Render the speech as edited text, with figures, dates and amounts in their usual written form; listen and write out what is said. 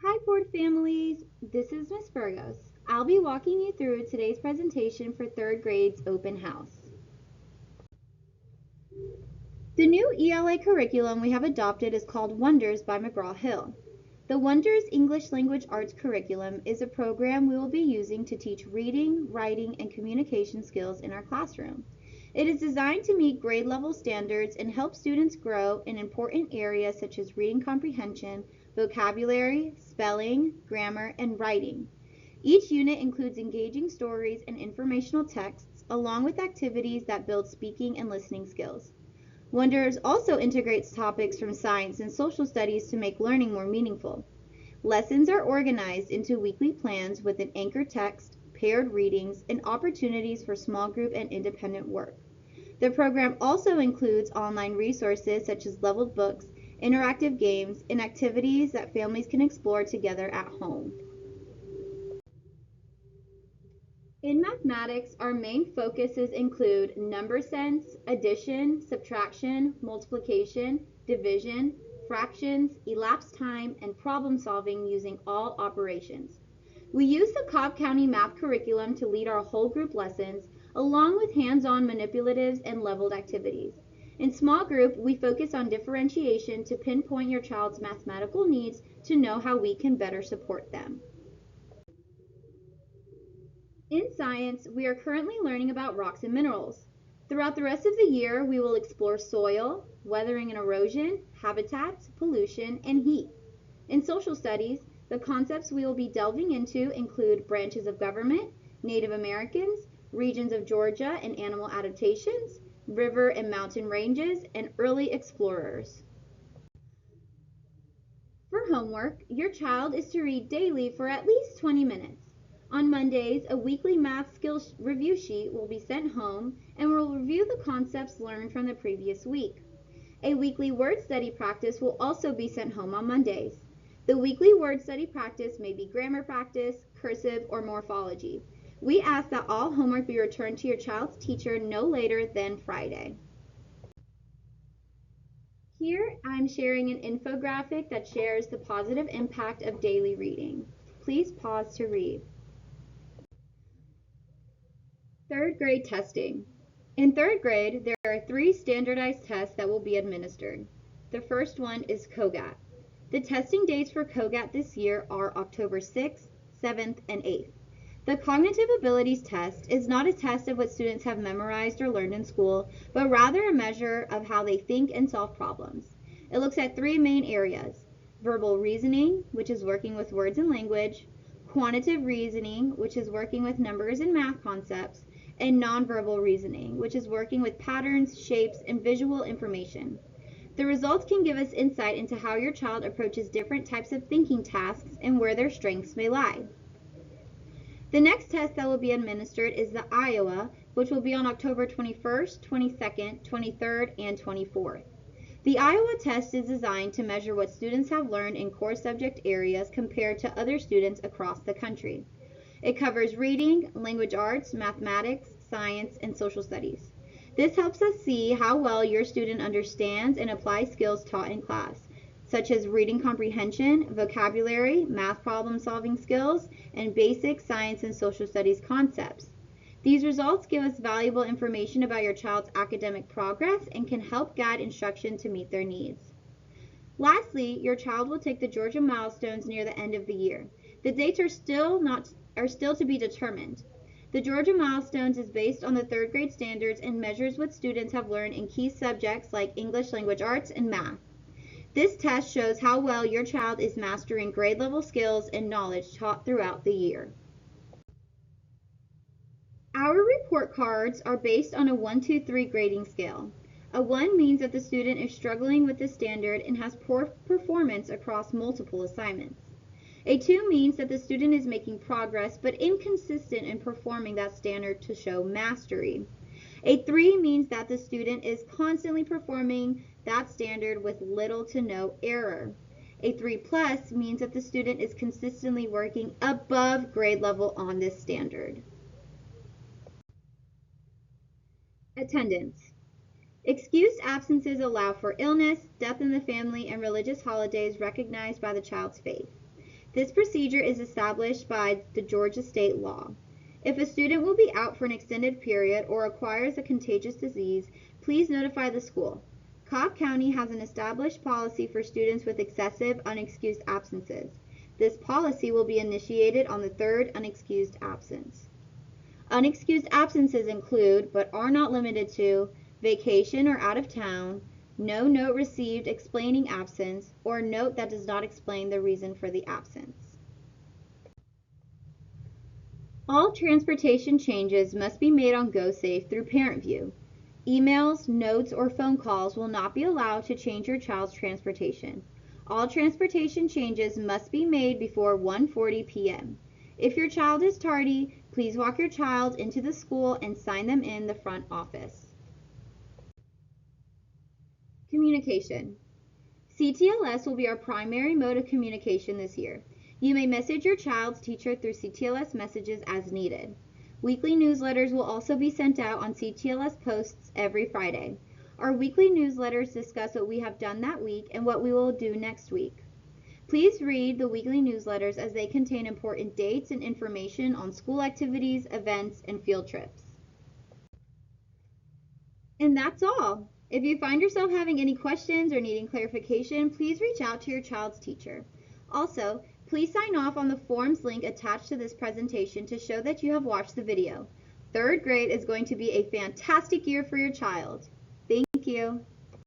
Hi, board families. This is Miss Burgos. I'll be walking you through today's presentation for third grade's open house. The new ELA curriculum we have adopted is called Wonders by McGraw-Hill. The Wonders English Language Arts curriculum is a program we will be using to teach reading, writing, and communication skills in our classroom. It is designed to meet grade level standards and help students grow in important areas such as reading comprehension, vocabulary, spelling, grammar, and writing. Each unit includes engaging stories and informational texts, along with activities that build speaking and listening skills. Wonders also integrates topics from science and social studies to make learning more meaningful. Lessons are organized into weekly plans with an anchor text, paired readings, and opportunities for small group and independent work. The program also includes online resources such as leveled books, interactive games, and activities that families can explore together at home. In mathematics, our main focuses include number sense, addition, subtraction, multiplication, division, fractions, elapsed time, and problem solving using all operations. We use the Cobb County Math curriculum to lead our whole group lessons, along with hands-on manipulatives and leveled activities. In small group, we focus on differentiation to pinpoint your child's mathematical needs to know how we can better support them. In science, we are currently learning about rocks and minerals. Throughout the rest of the year, we will explore soil, weathering and erosion, habitats, pollution, and heat. In social studies, the concepts we will be delving into include branches of government, Native Americans, regions of Georgia and animal adaptations, river and mountain ranges, and early explorers. For homework, your child is to read daily for at least 20 minutes. On Mondays, a weekly math skills review sheet will be sent home and will review the concepts learned from the previous week. A weekly word study practice will also be sent home on Mondays. The weekly word study practice may be grammar practice, cursive, or morphology. We ask that all homework be returned to your child's teacher no later than Friday. Here, I'm sharing an infographic that shares the positive impact of daily reading. Please pause to read. Third grade testing. In third grade, there are 3 standardized tests that will be administered. The first one is COGAT. The testing dates for COGAT this year are October 6th, 7th, and 8th. The Cognitive Abilities Test is not a test of what students have memorized or learned in school, but rather a measure of how they think and solve problems. It looks at 3 main areas: verbal reasoning, which is working with words and language, quantitative reasoning, which is working with numbers and math concepts, and nonverbal reasoning, which is working with patterns, shapes, and visual information. The results can give us insight into how your child approaches different types of thinking tasks and where their strengths may lie. The next test that will be administered is the Iowa, which will be on October 21st, 22nd, 23rd, and 24th. The Iowa test is designed to measure what students have learned in core subject areas compared to other students across the country. It covers reading, language arts, mathematics, science, and social studies. This helps us see how well your student understands and applies skills taught in class, such as reading comprehension, vocabulary, math problem solving skills, and basic science and social studies concepts. These results give us valuable information about your child's academic progress and can help guide instruction to meet their needs. Lastly, your child will take the Georgia milestones near the end of the year. The dates are still to be determined. The Georgia milestones is based on the third grade standards and measures what students have learned in key subjects like English language arts and math. This test shows how well your child is mastering grade level skills and knowledge taught throughout the year. Our report cards are based on a 1-2-3 grading scale. A 1 means that the student is struggling with the standard and has poor performance across multiple assignments. A 2 means that the student is making progress but inconsistent in performing that standard to show mastery. A 3 means that the student is constantly performing that standard with little to no error. A 3 plus means that the student is consistently working above grade level on this standard. Attendance. Excused absences allow for illness, death in the family, and religious holidays recognized by the child's faith. This procedure is established by the Georgia state law. If a student will be out for an extended period or acquires a contagious disease, please notify the school. Cobb County has an established policy for students with excessive unexcused absences. This policy will be initiated on the third unexcused absence. Unexcused absences include, but are not limited to, vacation or out of town, no note received explaining absence, or note that does not explain the reason for the absence. All transportation changes must be made on GoSafe through ParentView. Emails, notes, or phone calls will not be allowed to change your child's transportation. All transportation changes must be made before 1:40 p.m. If your child is tardy, please walk your child into the school and sign them in the front office. Communication. CTLS will be our primary mode of communication this year. You may message your child's teacher through CTLS messages as needed. Weekly newsletters will also be sent out on CTLS posts every Friday. Our weekly newsletters discuss what we have done that week and what we will do next week. Please read the weekly newsletters as they contain important dates and information on school activities, events, and field trips. And that's all. If you find yourself having any questions or needing clarification, please reach out to your child's teacher. Also, please sign off on the forms link attached to this presentation to show that you have watched the video. Third grade is going to be a fantastic year for your child. Thank you.